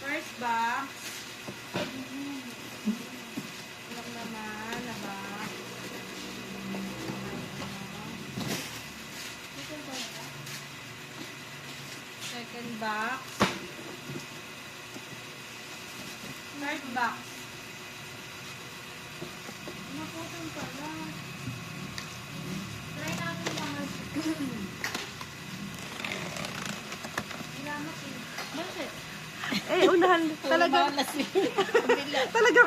First box. Ilang naman na box. Second box. Third box. Naputol pala. Try natin mga bakit? Eh, unahan. Talagang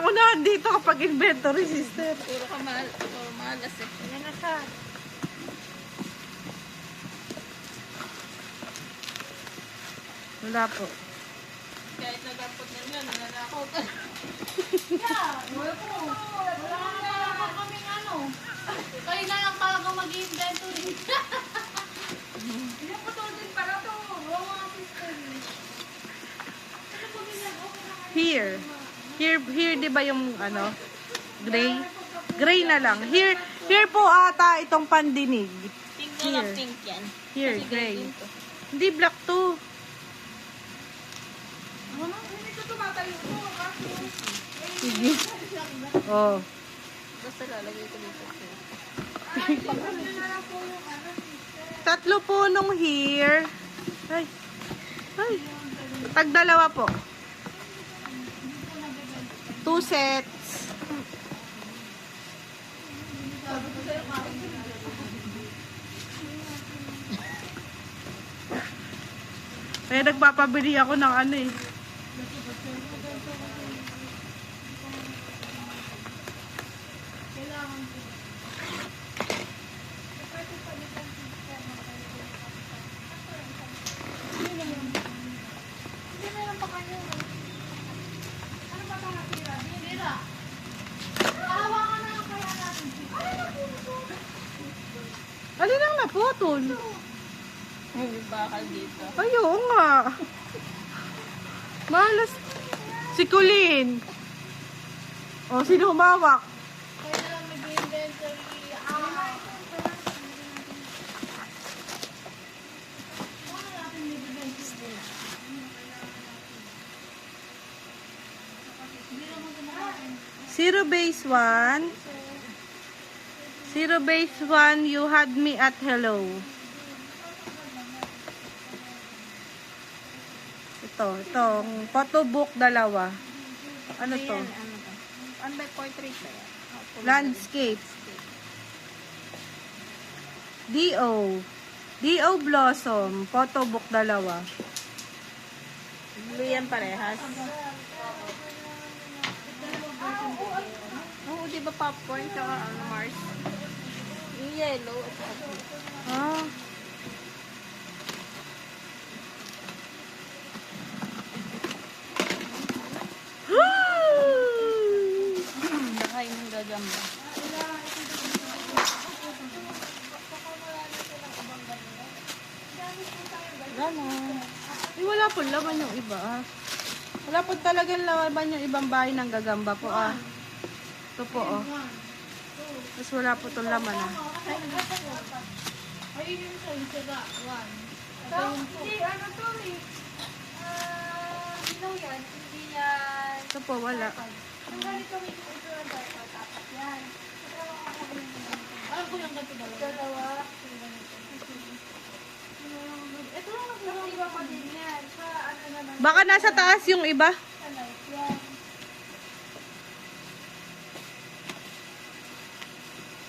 unahan dito kapag inventory system. Puro malas eh. Yan na siya. Wala po. Kahit nagapot na yun, nananakot. Wala na kaming ano. Kayo na lang talaga mag-inventory. Pinaputol din pala to. Wrong mga system. Ano po ginagawa? Here, di ba yung ano? Gray? Gray na lang. Here po ata itong pandinig. Pink na lang, pink yan. Here, Kasi gray. din to. Hindi, black to. Hindi ko tumatayo to. Sige. Oh. Basta lalagay ko dito. Tatlo po nung here. Ay. Ay. Tagdalawa po. 2 sets. Kaya nagpapabili ako ng ano eh. Hindi meron pa kayo. Ano ba ito natira? Tira. Hawakan na lang kaya natin. Ay, naputol. Alin ang naputol? May bakal dito. Ay, oo nga. Malas. Si Colleen. O, sino humawak? Kaya na lang mag-inventory. Zero base 1. Zero base 1, you had me at hello. Itong photobook dalawa. Ano to? Ano ba portrait ba yan? Landscape. D.O. Blossom. Photobook dalawa. Blue yan parehas. Oo, di ba popcorn tsaka Mars? Yung yellow at saka blue. Ah. Nakain ng gagamba. Gano'n. Wala po laman yung iba. Wala po talagang laman yung ibang bahay ng gagamba po. Ito po. Tapos wala po itong laman. Ayun yung sa isaga. One. Hindi, ano to eh. Ilaw yan. Hindi yan. Ito po, wala. Ang ganito may ito ang dapat. Apat yan. Ano po yung ganito dalawa? Dalawa. Ito lang ang iba pa din yan. Sa ano naman. Baka nasa taas yung iba. Sa light yan.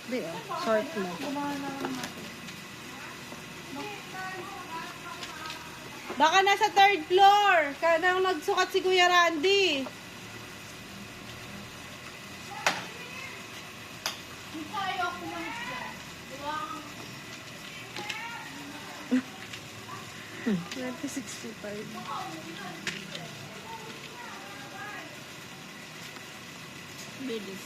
Di, short mo. Gumawa na lang natin. Baka nasa 3rd floor. Kanang nagsukat si Kuya Randy. Hindi tayo ako lang siya. Diba? 2065. Bilis.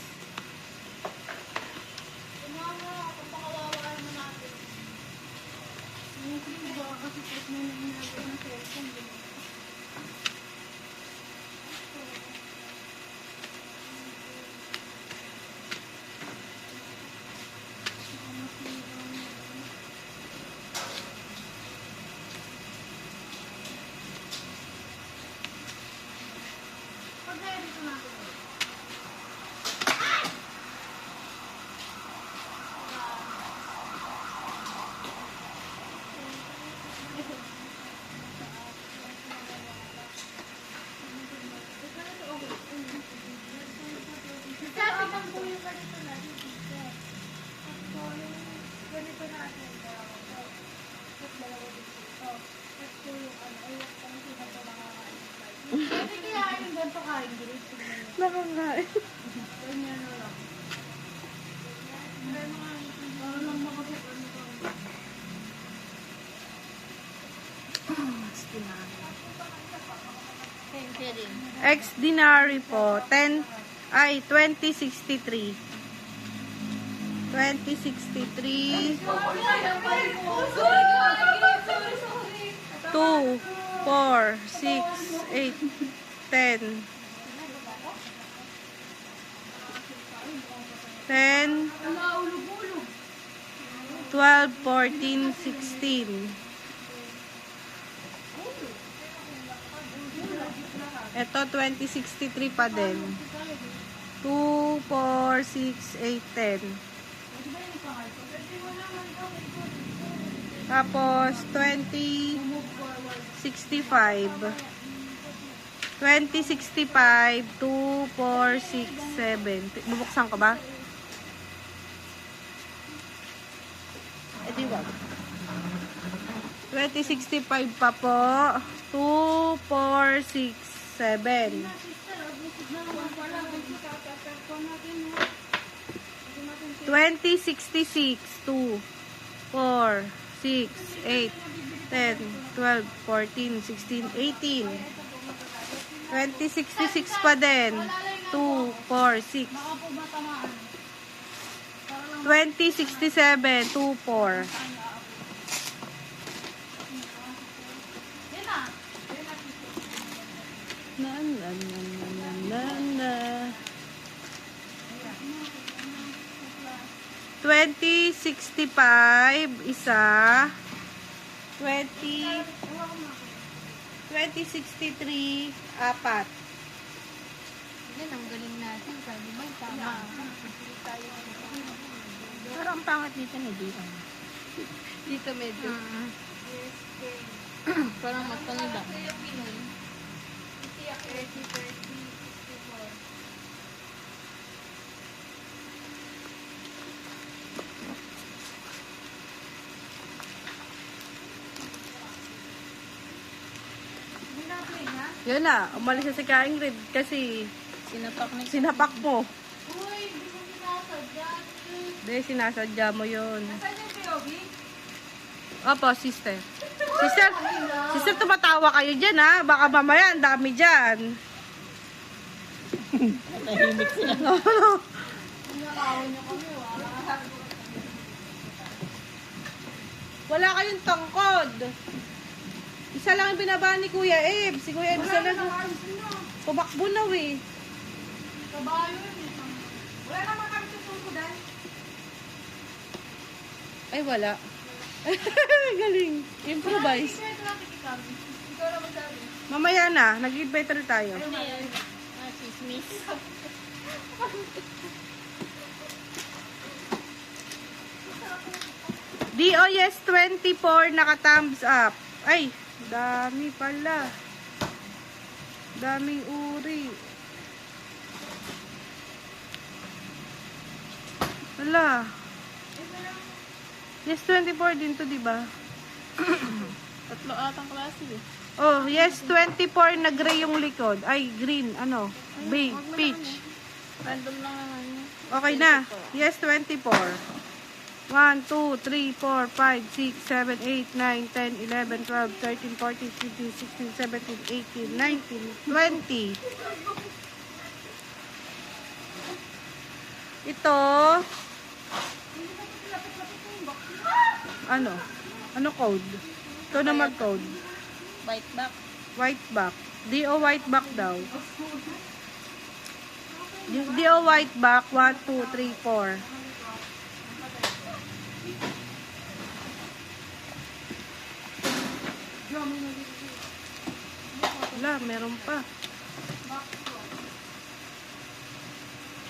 Tumama ako. Pakawawaan mo natin. Hindi ba? Kasi pag may nilagay ng cellphone. Pag-edit ko natin. Sabi ng po yung ganito natin. Ganito natin. Pwede kaya yung ganito kain, Grace? Nakakain. Ganyan na lang. Para lang makapag ano ka. Thank you rin. Ex-dinary po, 2063. 2063. 2, 4, 6, 8, 10. 10, 12, 14, 16. Ito, 2063 pa din. 2, 4, 6, 8, 10. Tapos, 2065. 2065, 2, 4, 6, 7. Bubuksan ko ba? Eh, di wag. 2065 pa po. 2, 4, 6, 7. 2066, 2, 4, 6, 8, 10, 12, 14, 16, 18. 2066 pa din. 2, 4, 6. Baka po matamaan. 2067, 2, 4. Yan na. Na, na, na, na, na, na, na. 2065, isa. 2063, apat. Yan, ang galing natin. Sabi ba, tama. Pero ang pangat dito na dito. Dito medyo. Parang matanda. Yun na, umalis na si Kaingrid kasi Sinapak sinapak na. mo. Uy, di mo sinasadya. Hindi, sinasadya mo yun. Saan yung POV? Opo, sister. Sister, tumatawa kayo dyan ha. Baka mamaya, ang dami dyan. Tahimik sila. Nakawan niyo kami, wala. Wala kayong tangkod. Isa lang ang binaba ni Kuya Eb. Si Kuya Eb isa lang. Tumakbo na eh. Kabayo yun eh. Wala naman kami susukudan. Ay, wala. Galing. Improvise. Ikaw naman sabi. Mamaya na. Nag-better tayo. Ano yan? Chismis. DOS 24 naka-thumbs up. Ay, dami pala. Daming uri. Wala. Yes 24 din to, di ba? Tatlo atang klase eh. Oh, yes 24 na gray yung likod. Ay, green. Ano? Peach. Random lang naman yun. Okay na. Yes 24. 1, 2, 3, 4, 5, 6, 7, 8, 9, 10, 11, 12, 13, 14, 15, 16, 17, 18, 19, 20. Ito. Ano? Ano code? Ito na mag-code. Bite back. White back. DO white back daw. DO white back. 1, 2, 3, 4. Wala, meron pa.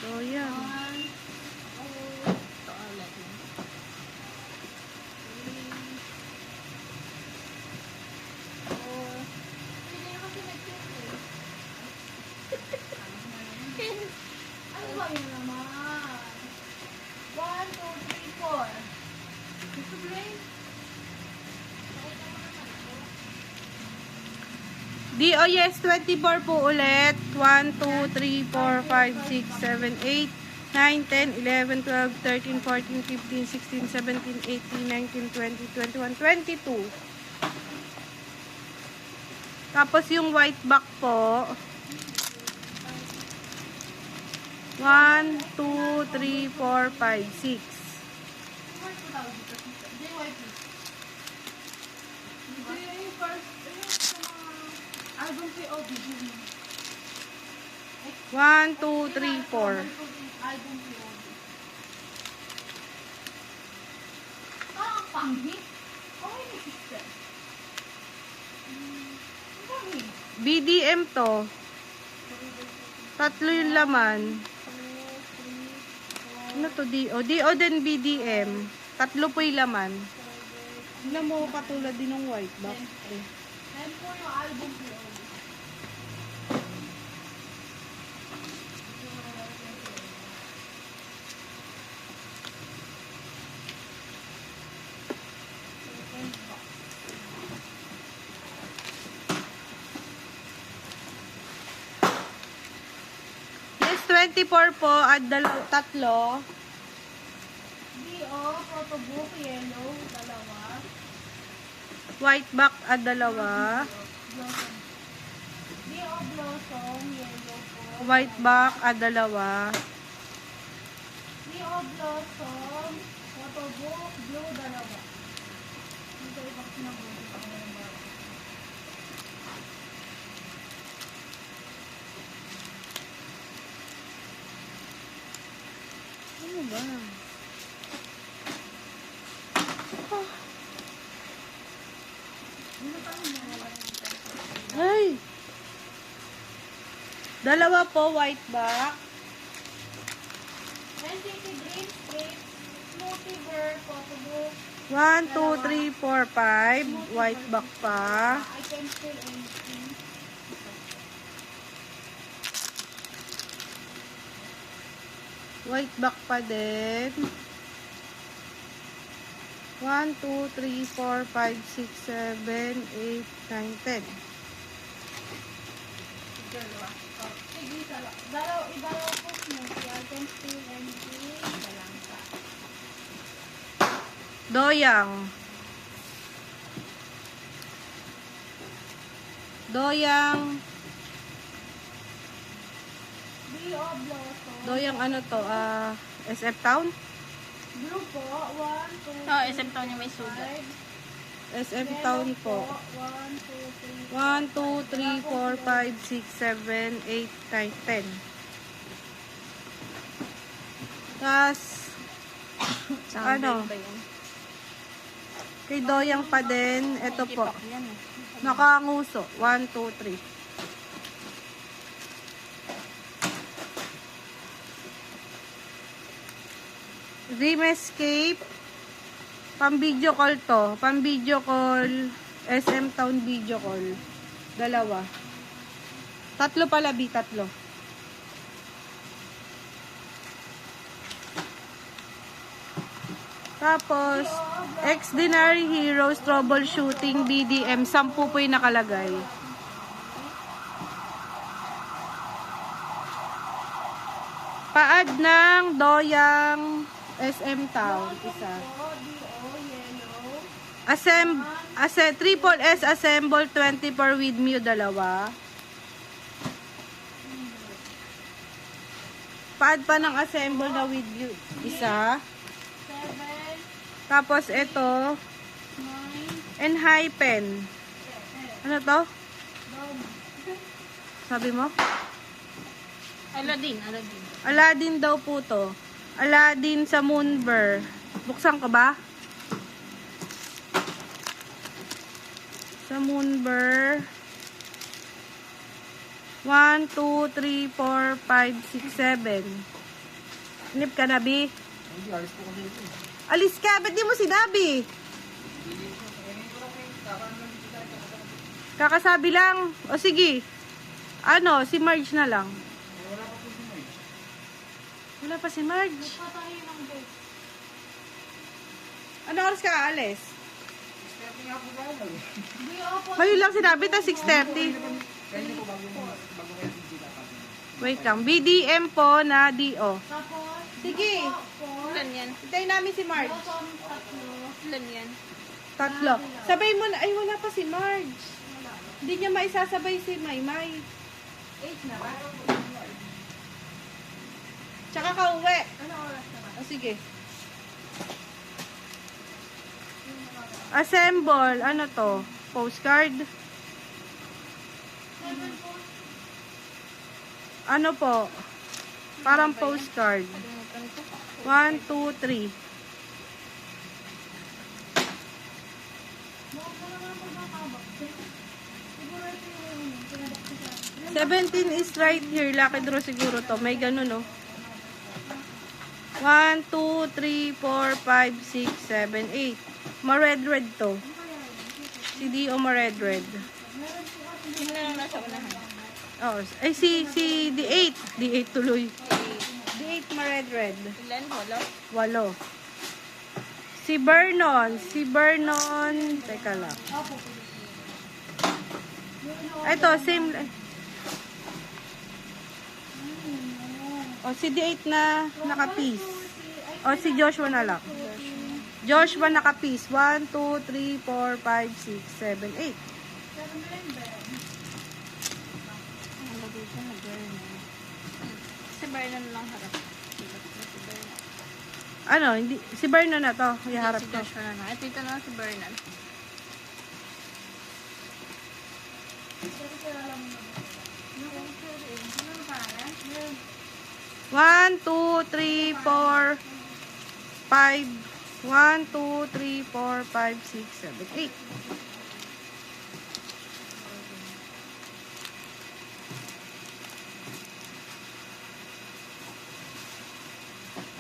Doyang. Ito, Aladdin. Hindi na kasi nag-check Ano ba yun naman? 1, 2, 3, 4. Gusto play? Oh yes, 24 po ulit. 1, 2, 3, 4, 5, 6, 7, 8, 9, 10, 11, 12, 13, 14, 15, 16, 17, 18, 19, 20, 21, 22. Tapos yung white back po. 1, 2, 3, 4, 5, 6. What ko tawag dito? JYP. Ito yung first, sa mga album POV. 1, 2, 3, 4. Album POV. Ang pangit. Okay na sister. Ang pangit. BDM to. Tatlo yung laman. Ano to? DO din BDM. Tatlo po yung laman. Tignan mo katulad din ng white back. Yan po yung album POV. Yes, 24 po at tatlo. DO, photobook, yellow, dalawa. White back at dalawa. Blossom. DO, blossom, yellow po. White back at dalawa. DO, blossom, photobook, blue, dalawa. Dito ibang sinabuti pa ngayon ba? Ano ba? Ay! Dalawa po, white back. NCT Dreamscape, Smoothie Bird, photobook. 1, 2, 3, 4, 5. White back pa. I can feel anything. White back pa din. 1, 2, 3, 4, 5, 6, 7, 8, 9, 10. Dalawa. Oh, sige, idalaw po smoothie. I can feel anything. Dalangka. Doyang. Doyang. DO, blossom. Doyang ano to? SF Town? Blue po, 1, 2, Oh, SM Town yung may sugat. 5. SF Town po. 1, 2, 3. 1, 2, 3, 4, 5, 6, 7, 8, 9, 10. Tas, ano? Ba yun? Kay Doyang pa din. Ito po. Ipak yan eh. Nakanguso. 1, 2, 3. Dream Escape. Pang video call to. Pang video call. SM Town video call. Dalawa. Tatlo pala, B. Tatlo. Tapos, Extraordinary Heroes Troubleshooting BDM. 10 po yung nakalagay. Paad ng Doyang SM Town. Isa. Triple S Assemble 24 with Mew. Dalawa. Paad pa ng Assemble na with Mew. Isa. 7, Tapos ito. 9, Enhypen. Ano to? dog. Sabi mo? Aladdin. Aladdin daw po to. Aladdin sa Moonbur. Buksan ka ba? Sa Moonbur. 1, 2, 3, 4, 5, 6, 7. Nip ka na, Bi? Hindi, alis po kasi ito. Alis ka, ba't di mo sinabi? Kakasabi lang. O sige. Ano, si Marge na lang. Wala pa po si Marge. Wala pa si Marge. Patahin ng bed. Ano oras ka aalis? Step nga po ba yun? Hindi ako. Ngayon lang sinabi, ta 6:30. Kaya hindi po bago kayo hindi dapat. Wait lang. BDM po na DO. Tapos, Sige. Ilan yan? Hintayin namin si Marge. tatlo. Ilan yan? Tatlo. Sabay mo na. Ay, wala pa si Marge. Hindi niya maisasabay si Maymay. 8 na ba? Tsaka ka-uwi. Ano oras na ba? O sige. Assemble. Ano to? Postcard? 7 po. Ano po? Parang postcard. Kalimutan ko. 1, 2, 3. Mukhang mo naman po nakabak. Siguro ito yung pinabak ko sa 17 is right here. Lucky draw siguro to. May ganun, no? 1, 2, 3, 4, 5, 6, 7, 8. Ma-red-red to. Si Dio ma-red-red. Sino na lang nasa unahan? Oh, ay si D8. D8 tuloy. D8 ma-red-red. Ilan? Walo? 8. Si Vernon. Si Vernon. Teka lang. Ito, same. O, si D8 na naka-piece. O, si Joshua na lang. Joshua naka-piece. 1, 2, 3, 4, 5, 6, 7, 8. Si Vernon lang harap. Si Vernon. Ano, hindi. Si Vernon na to. Iharap Si ko. Joshua na lang. Ito na lang si Vernon. One, two, three, four, 5. 1, 2, 3, 4, 5, 6, 7, 8.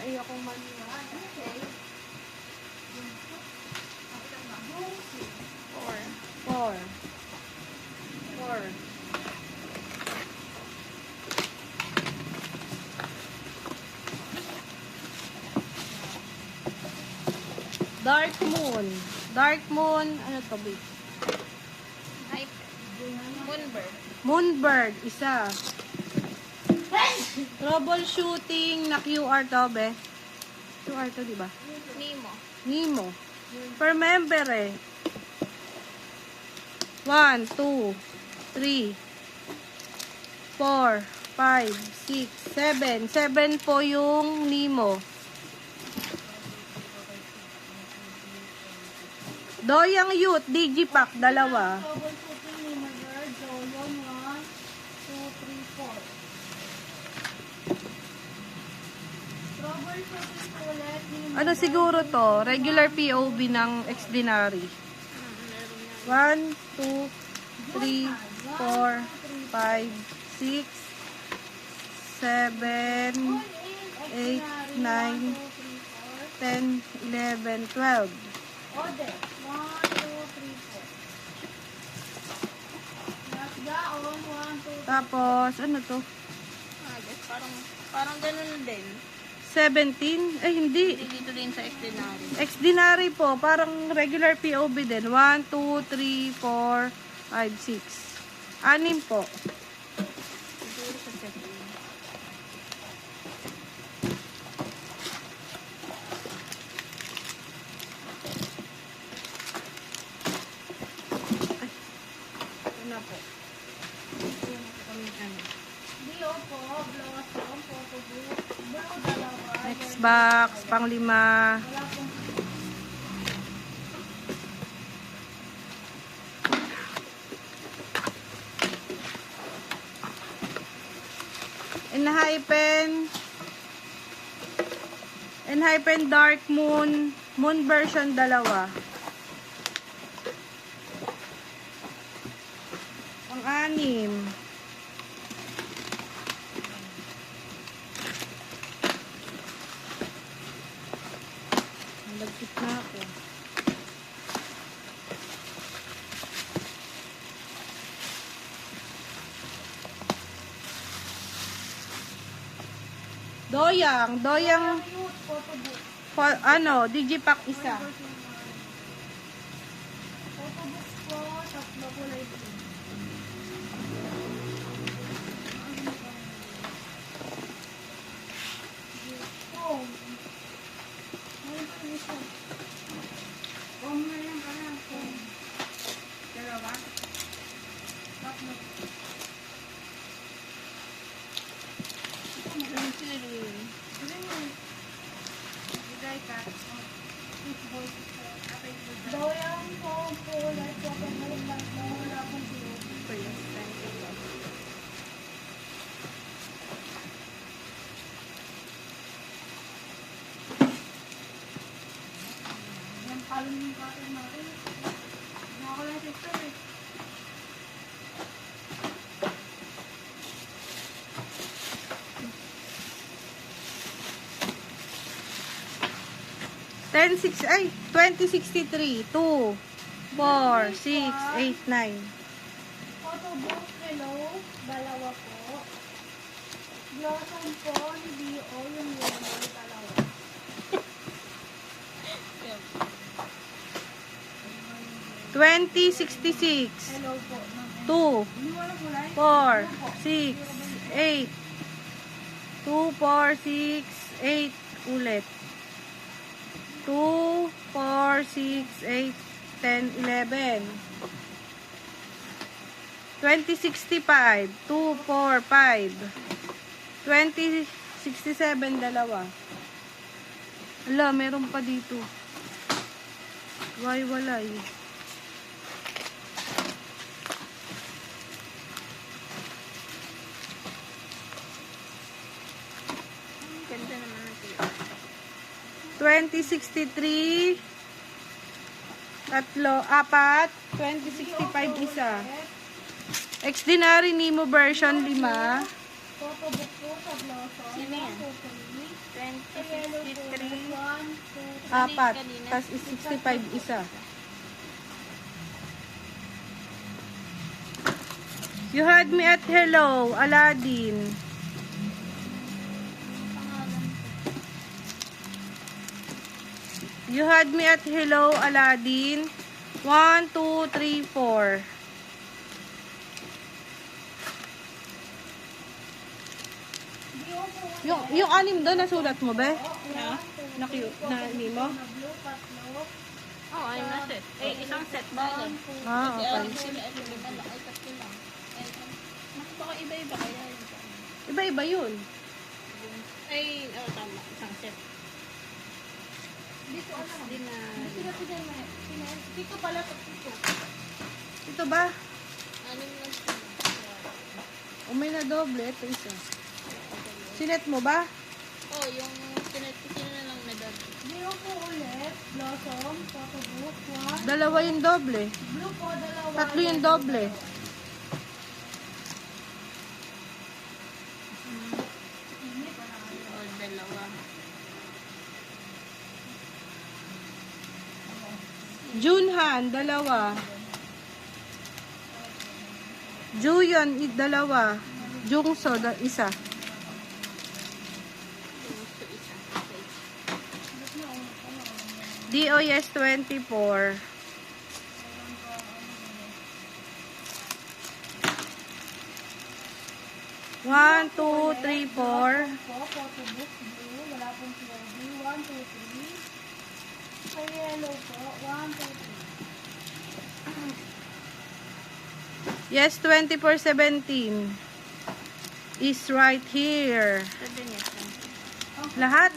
Ayokong maniwala. Okay. 4. 4. Dark Moon. Dark Moon. Ano to, babe? Ay, Moonbird. Moonbird. Isa. Troubleshooting na QR to, be. QR to, di ba? Nemo. Nemo. Per member eh. 1, 2, 3, 4, 5, 6, 7. 7 po yung Nemo. Doyang Youth, Digipack, dalawa. troubleshooting ni Mother Jolon 1, 2, 3, 4. Troubleshooting po ulit ni Ano siguro to? Regular POV ng Exdinary. 1, 2, 3, 4, 5, 6, 7, 8, 9, 10, 11, 12. Ode. 1, 2, 3, 4. Last gaon. 1, 2, 3. Tapos, ano to? Ah, guys, parang ganun din. 17? Ay, hindi. Dito din sa Exdenary. Exdinary po. Parang regular POV din. 1, 2, 3, 4, 5, 6. 6 po. Siguro sa second. Ito na po. Ito na po kami, ano. Dio po. Blossom. Photo book. Blue dalawa. Next box, pang 5. Wala pong Enhypen Dark Moon. Moon version 2. Pang 6. Doyang Youth, photobook. Digipack isa. Photobook po, tatlo kulay blue. Oh. Meron pa yung isa. Meron pa lang. Dalawa. Tatlo. Yung sili. Bigay ka. Doyang po, kulay photobook, tatlo, wala pong blue. Yung palong yung cutter natin. Nakakulay sister eh. Ten, 2063. 2, 4, 6, 8, 9. Photobook, hello. Dalawa po. Blossom po, hindi o yung yellow, dalawa. 2066. Hello po. 2, 4, 6, 8. 2, 4, 6, 8. Ulit. 2, 4, 6, 8, 10, 11. 2065. 2, 4, 5. 2067, dalawa. Ala, meron pa dito. Wala eh. Ganda naman ang sili. 2063, tatlo, apat, 2065 isa. Extraordinary Nemo version 5. Photobook po sa Blossom. Sino yan? 2063. 1, 2, Apat, tas 65 isa. You had me at hello, Aladdin. You had me at hello, Aladdin. 1, 2, 3, 4. Yung anim doon, nasulat mo ba? Na? Na Nemo? blue, tatlo. Oo, ayun na set. Isang set ba yan? Ah, Kasi okay. alam sila, lima lang, ay tatlo lang. Baka iba-iba kaya yun. Iba-iba yun. Ay, tama. Isang set. Dito ano? Hindi na... Dito pala sa dito. Ito ba? Anim lang sila. O may na doble. Ito isa. Sinet mo ba? Oh, yung sino na lang na dati. Dito po ulit. Blossom, photobook, 1. Dalawa yung doble. Blue po, dalawa. Tatlo yung doble. O, dalawa. Junhan, dalawa. Juyon, dalawa. Jungso, isa. Gusto isa. DOS 24. One, two, three, four. Po, photobook, blue. Wala pong POV. 1, 2, 3. Sa yellow po, 1, 2, 3. Yes, 2417 is right here. Pwede niya. Lahat?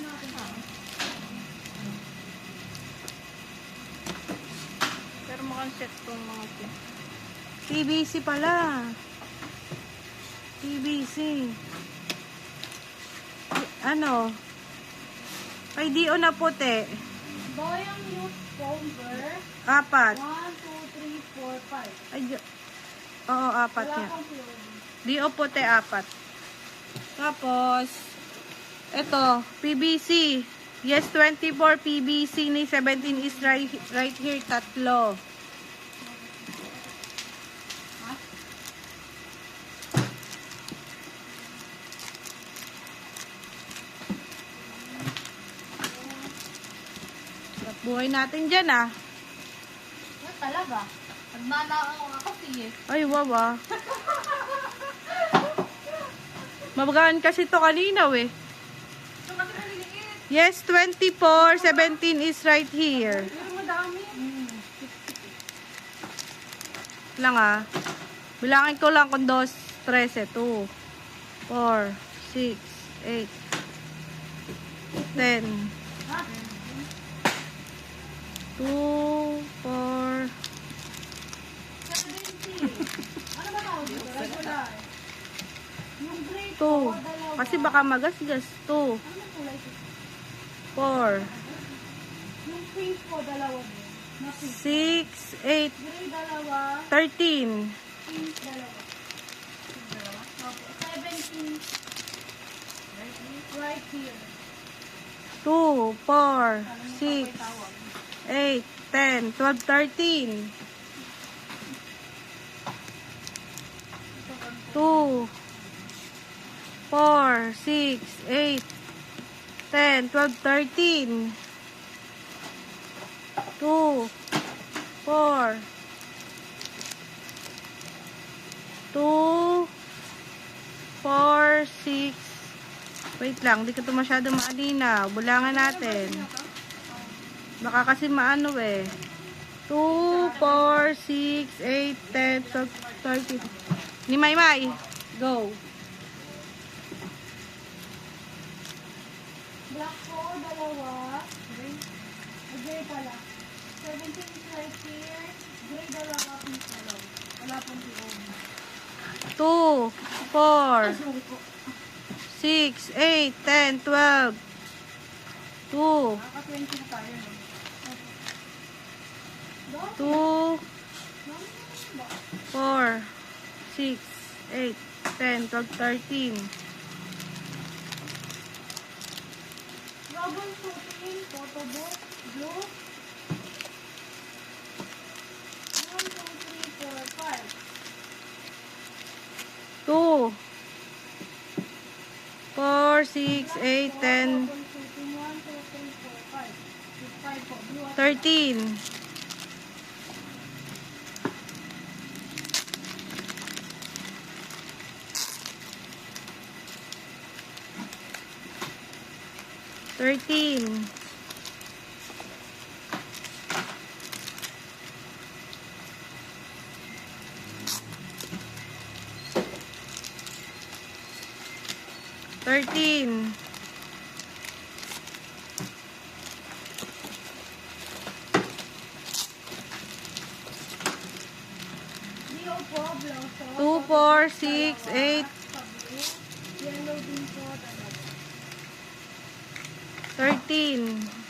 Pero mukhang set tong mga to. PVC pala. PVC. Ano? Ay, di o na puti. Doyang youth bomber. 4. 1, 2, 3, 4, 5. Ay, oo, 4 Wala niya. pong POV. Di o puti, 4. Tapos, ito, PVC. Yes, 24 PVC ni 17 is right here, tatlo. Buhay natin dyan ah. Yan talaga. Nagnanakaw ako siya. Ay, wawa. Mabagaan kasi to kanina eh. Yes, 24, 17 is right here. Pero madami. Lang ah. Bilangin ko lang kung 2, 13, 2, 4, 6, 8, 10. 2, 4, 2. Kasi baka magasgas. 2, 4, Yung pink ko, dalawa din. 6, 8, Gray, dalawa. 13. Pink, dalawa. Opo. 17. Right here. 2, 4, 6, 8, 10, 12, 13. 2, 4, 6, 8, 10, 12, 13. 2, 4, 2, 4, 6. Wait lang, di ka ito masyado maalinaw. Bulangan natin. Baka kasi maano eh. 2, 4, 6, 8, 10, 12, 13. Ni Maymay. Go. Black ko, dalawa. Gray pala. 17 is right here. Gray, dalawa. Pink, dalawa. Wala pong POV. 2, 4, 6, 8, 10, 12. 2, Naka-20 na tayo, no? 2, 4, 6, 8, 10, 12, 13. Robin shooting, photo book, blue. 1, 2, 3, 4, 5. 2, 4, 6, 8, 10, Robin shooting, 1, 2, 3, 4, 5. 5 po, blue at 13. 13. 13. Dio po, blouse. 2, 4, 6, 8, Yellow din po, dalawa. 13.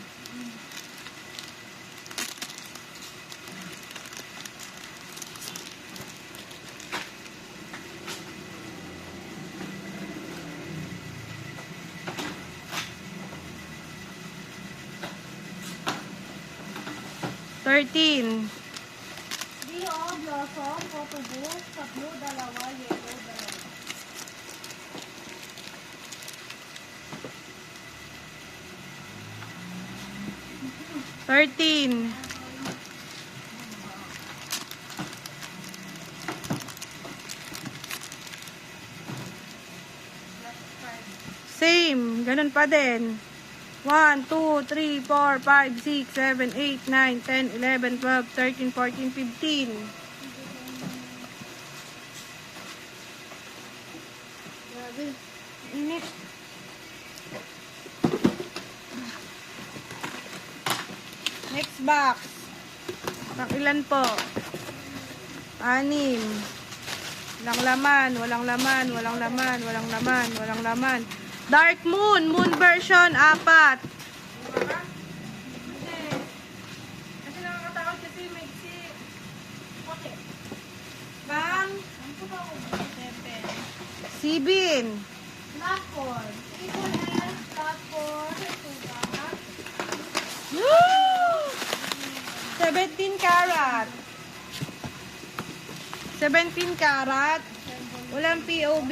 13. Dio, blossom, photo book, sa blue, dalawa, yellow, dalawa. 13. Same. Ganun pa din. 1, 2, 3, 4, 5, 6, 7, 8, 9, 10, 11, 12, 13, 14, 15. Grabe. Init. Next box. Pang ilan po? 6. Walang laman, walang laman, walang laman, walang laman, walang laman. Dark Moon, Moon version, 4. Kasi nakakatakot kasi may si... Okay. Bang, Ano po ba ako? 7. Sibin. Blackboard. Triple S, blackboard. Suga. 17 karat. 17 karat. Walang POB.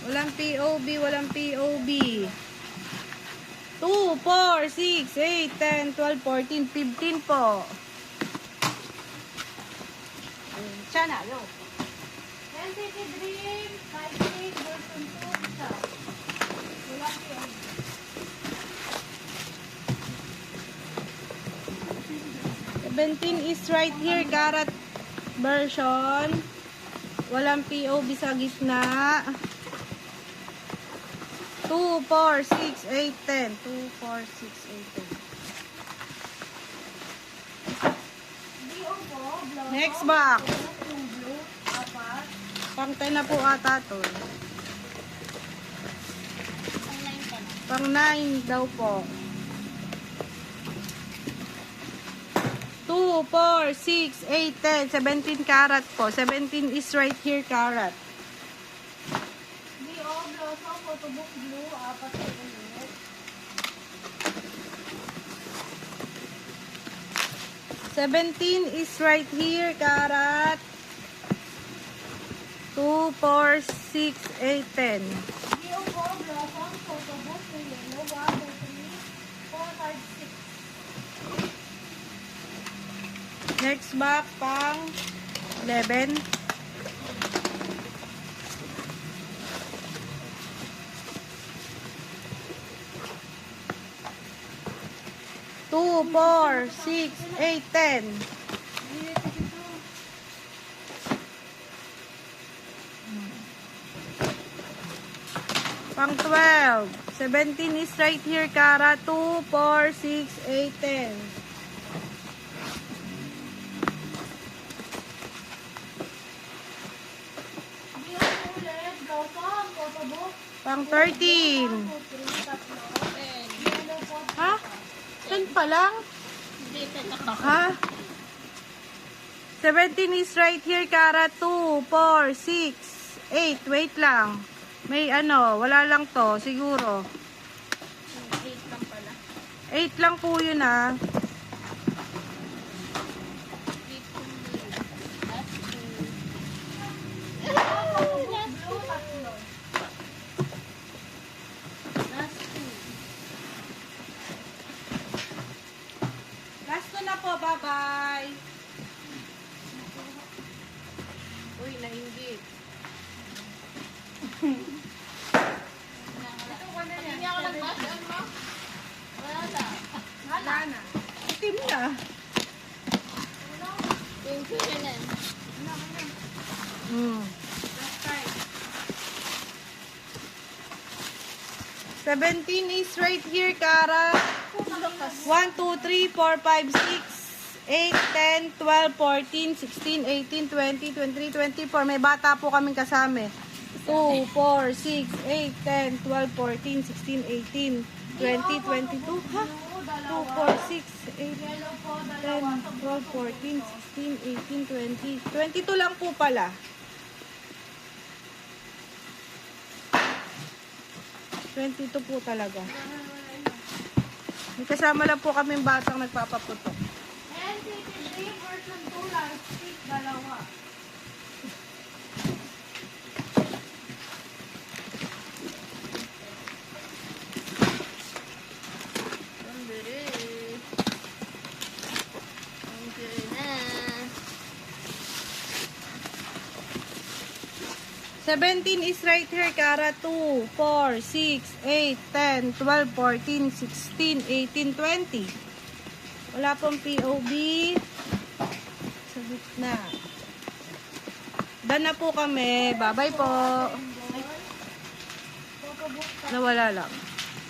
Walang POB, walang POB. 2, 4, 6, 8, 10, 12, 14, 15 po. Siya na, yo. NCT Dream, 5-8, version 2, isa. Wala yun. 17 is right here, karat version. Walang POB sa gitna. 2, 4, 6, 8, 10. 2, 4, 6, 8, 10. BO po, blow. Next box. Yung blue, apat. Pang 10 na po ata to. Pang 9 daw po. 2, 4, 6, 8, 10. 17 karat po. 17 is right here karat. BO, blossom, photobook blue, apat sa ulit. 17 is right here karat. 2, 4, 6, 8, 10. BO po, blossom, photobook, yellow, 1, 2, 3, 4, 5, 6. Next box pang 11. Two, 4, 6, 8, 10. Pang 12. 17 is right here, Kara. 2, 4, 6, 8, 10. BO ulit, blossom, photobook. Pang 13. 1, 2, 3, tatlo. Yellow po, Ha? 10 pa lang? Ha? 17 is right here, Kara. 2, 4, 6, 8. Wait lang. May ano, wala lang to, siguro. 8 lang pala. 8 lang po yun, ah. 8 kung blue. Last 2. blue, tatlo. Last 2. Last ko na po, bye-bye. Uy, nainggit. Hindi ako nag-bash on mo. Wala na. Wala na. Itim na. Yung kuyanan. Hmm. 17 is right here, Kara. 1, 2, 3, 4, 5, 6, 8, 10, 12, 14, 16, 18, 20, 23, 24. May bata po kaming kasama. 2, 4, 6, 8, 10, 12, 14, 16, 18, 20, 22. Ha? 2, 4, 6, 8, Yellow po, 10, dalawa. 12, 14, 16, 18, 20. 22 lang po pala. 22 po talaga. May kasama lang po kaming batang nagpapaputok. NCT Dream, version 2, last stick, dalawa. Pambili. Okay na. 17 is right here, Kara. 2, 4, 6, 8, 10, 12, 14, 16, 18, 20. Wala pong POB. Sa gitna. Done na po kami. Bye-bye po. Photobook, Nawala lang.